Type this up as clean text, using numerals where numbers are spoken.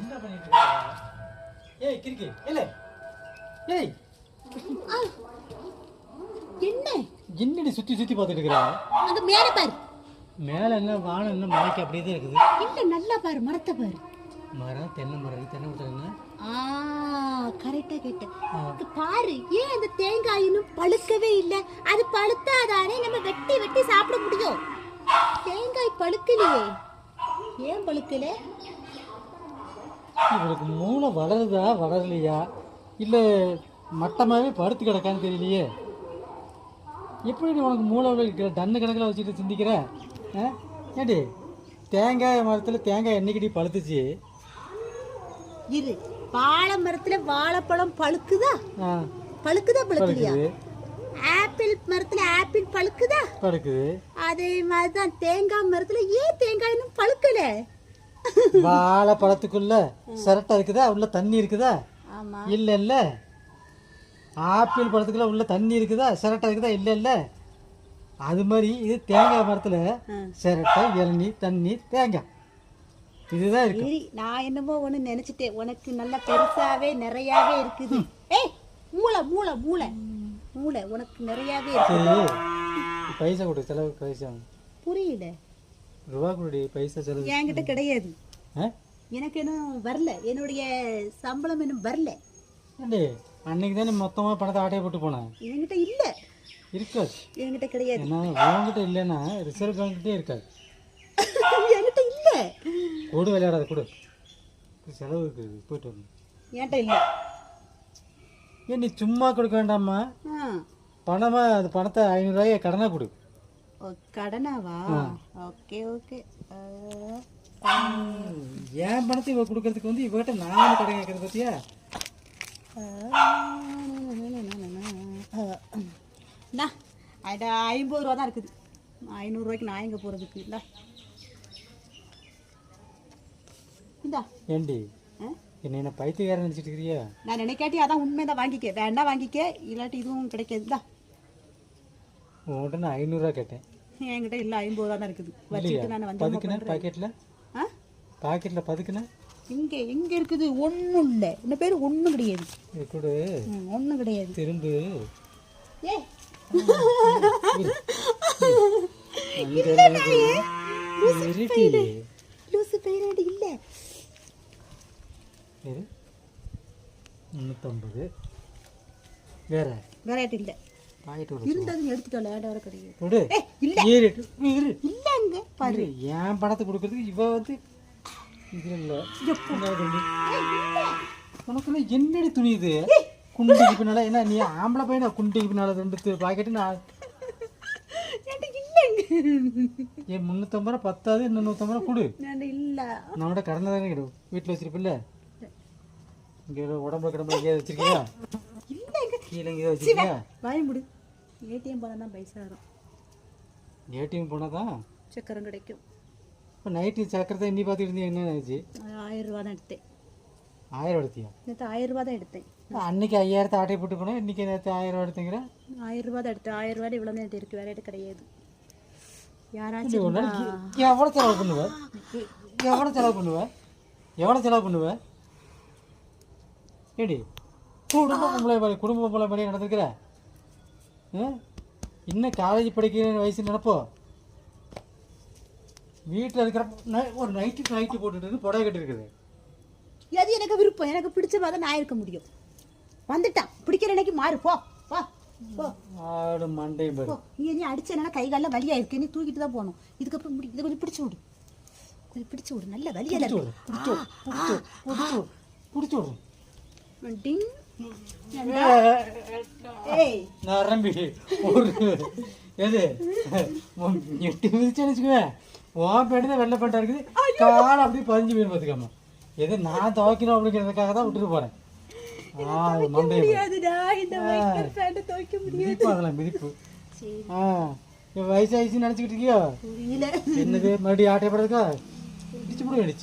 என்ன பண்ணிட்டு இருக்க? ஏய் கிறுக்கி இல்ல. ஏய் என்ன என்னடி சுத்தி சுத்தி பார்த்துட்டு இருக்கற? அங்க மேல பாரு. மேல என்ன வானம் என்ன மலைக்கு அப்படியே தான் இருக்குது. இல்ல நல்லா பாரு, மரத்தை பாரு. மரம் தென்னை மரம் தென்னை மரம் என்ன? கரெக்டா கேட்ட. இங்க பாரு, ஏன் அந்த தேங்காய் இன்னும் பழுக்கவே இல்ல? அது பழுத்தாதானே நம்ம வெட்டி வெட்டி சாப்பிட முடியும். தேங்காய் பழுக்கலையே, ஏன் பழுக்கல? இவளுக்கு மூளை வளருதா வளரலையா இல்ல மட்டமாவே படுத்து கிடக்கான்னு தெரியலையே. எப்படி உனக்கு மூளை இருக்கிற டன்னு கணக்கில் வச்சுட்டு சிந்திக்கிற? ஏடி தேங்காய் மரத்தில் தேங்காய் என்னைக்கடி பழுத்துச்சு? இரு, வாழை மரத்துல வாழைப்பழம் பழுக்குதா? பழுக்குதா பழுக்கலையா? ஆப்பிள் மரத்துல ஆப்பிள் பழுக்குதா? பழுக்குது. அதே மாதிரிதான் தேங்காய் மரத்துல ஏன் தேங்காய் இன்னும் பழுக்கல? வாழைப்பழத்துக்குள்ள சிரட்டை இருக்குதா? உள்ள தண்ணி இருக்குதா? ஆமா. இல்ல இல்ல. ஆப்பிள் பழத்துக்குள்ள உள்ள தண்ணி இருக்குதா? சிரட்டை இருக்குதா? இல்ல இல்ல. அது மாதிரி இது தேங்காய் மரத்துல சிரட்டை, இளநீ, தண்ணி, தேங்காய் இதுதான் இருக்கு. நான் என்னமோ ஒண்ணு நினைச்சிட்டேன், உனக்கு நல்ல பெருசாவே நிறையாவே இருக்குது. ஏய் மூளை மூளை மூளை மூளை உனக்கு நிறையாவே இருக்கு. பைசா கொடு, செலவு பைசா. புரியல. ரூபா கொடு, பைசா செலவு. என்கிட்ட கிடையாது. எனக்கு இன்னும் வரல, என்னுடைய சம்பளம் இன்னும் வரல. அன்னைக்கு தானே மொத்தமா பணத்தை ஆட்டையை போட்டு போனேன். என்கிட்ட இல்ல. இருக்காது. என்கிட்ட கிடையாது. உங்ககிட்ட இல்லைன்னா ரிசர்வ் பேங்க்கிட்டே இருக்காது. என்கிட்ட இல்ல. கொடு, விளையாடாத கொடு, செலவு இருக்குது, போயிட்டு வரணும். என்கிட்ட இல்ல. ஏன் நீ சும்மா கொடுக்க வேண்டாமா? பணமா அது பணத்தை 500 ரூபாய் கடனா கொடு. கடனாவா? Okay okay. என் பணத்தை இவ கொடுக்கறதுக்கு வந்து இவகிட்ட நான் கடன் கேட்கறது பத்தியா? அண்ணா 50 ரூபா தான் இருக்குது. 500 ரூபாய்க்கு நான் எங்கே போகிறதுக்கு? இல்லை இந்தா. ஏண்டி என்ன பைத்தியக்காரன் நினச்சிட்டு இருக்கிறியா? நான் நினைக்காட்டி அதான் உண்மைதான். வாங்கிக்க, வேண்டாம் வாங்கிக்க, இல்லாட்டி இதுவும் கிடைக்காதுதா. உங்கள்கிட்ட நான் 500 ரூபா கேட்டேன். என்கிட்ட இல்லை, 50 ரூபா தான் இருக்குது. வச்சுட்டு நான் வந்து பதுக்குனேன் பாக்கெட்டில். பாக்கெட்டில் பதுக்குனேன். இங்கே எங்கே இருக்குது? ஒன்றும் இல்லை. இந்த பேர் ஒன்றும் கிடையாது. கொடு. ஒன்றும் கிடையாது. திரும்பு. ஏ லூசு பையனாடி இல்லை. 350 வேற வேற இல்லை. இருந்தது எடுத்துட்டோம். வேற கிடையாது. இல்லங்க பாரு, என் பணத்தை கொடுக்கறதுக்கு இவ வந்து இது இல்ல. உனக்கு என்னடி துணி இது? குண்டிக்கு பின்னால என்ன நீ ஆம்பளை பையனா? குண்டிக்கு பின்னால 2 பாக்கெட்டு நான் ஏன் 350 ரூபா பத்தாது, இன்னும் 150 ரூபா கொடு. இல்ல நம்மகிட்ட கடனை தானே கிடையாது. வீட்டில் வச்சிருப்பில்ல? இங்கே உடம்புல கிடம்புல எங்கேயாவது வச்சிருக்கியா? கீழே எங்கேயாவது வச்சிருக்கியா? வாய முடி. ஏடிஎம் போனால் தான் பைசா வரும். ஏடிஎம் போனால் தான் சக்கரம் கிடைக்கும். இப்போ நைட்டு சக்கரத்தை எண்ணி பார்த்துட்டு இருந்தீங்க, என்ன ஆச்சு? 1000 ரூபா தான் எடுத்தேன். 1000 எடுத்தியா? நேற்று 1000 ரூபா தான் எடுத்தேன். அன்னைக்கு 5000 ஆட்டை போட்டு போனோம், இன்னைக்கு நேற்று 1000 ரூபா எடுத்தீங்கிற? 1000 ரூபா தான் எடுத்தேன். 1000 ரூபாய் இவ்வளோ தான் இருக்கு, வேற எது கிடையாது. யாராச்சும் எவ்வளோ செலவு பண்ணுவேன்? எவ்வளோ செலவு பண்ணுவேன்? எவ்வளோ செலவு பண்ணுவேன்? ஏடி குடும்ப பொம்பளை மாதிரி நடந்துக்கிற? இன்னும் காலேஜ் படிக்கிற வயசு நினைப்போ? வீட்டில் இருக்கிற ஒரு நைட்டு போட்டுட்டு புடவை கட்டி இருக்குது. அது எனக்கு விருப்பம். எனக்கு பிடிச்ச மாதிரி நான் இருக்க முடியும். வந்துட்டான் பிடிக்கிற அன்னைக்கு மாறு. போ போ போ. ஆடு மண்டை பாரு. நீ அடிச்சனால கை காலில் வலியா இருக்கு. நீ தூக்கிட்டு தான் போகணும். இதுக்கப்புறம் இதை கொஞ்சம் பிடிச்சு விடு, கொஞ்சம் பிடிச்சு விடு. நல்ல வலியா பிடிச்சு விடு. நரம்பி ஒரு எது 8 மிதிச்சு வச்சுக்குவேன். உன் பேட்டு தான் வெள்ளை பேட்டா இருக்குது. காலை அப்படியே 15 மீன் பார்த்துக்காம எது நான் துவைக்கணும் அப்படிங்கிறதுக்காக தான் விட்டுட்டு போறேன். மிதிப்பு வயசாயிடுச்சு நினைச்சுக்கிட்டு இருக்கியோ? என்னது மறுபடியும் ஆட்டையப்படுறதுக்கா? பிடிச்சு கூட அடிச்சு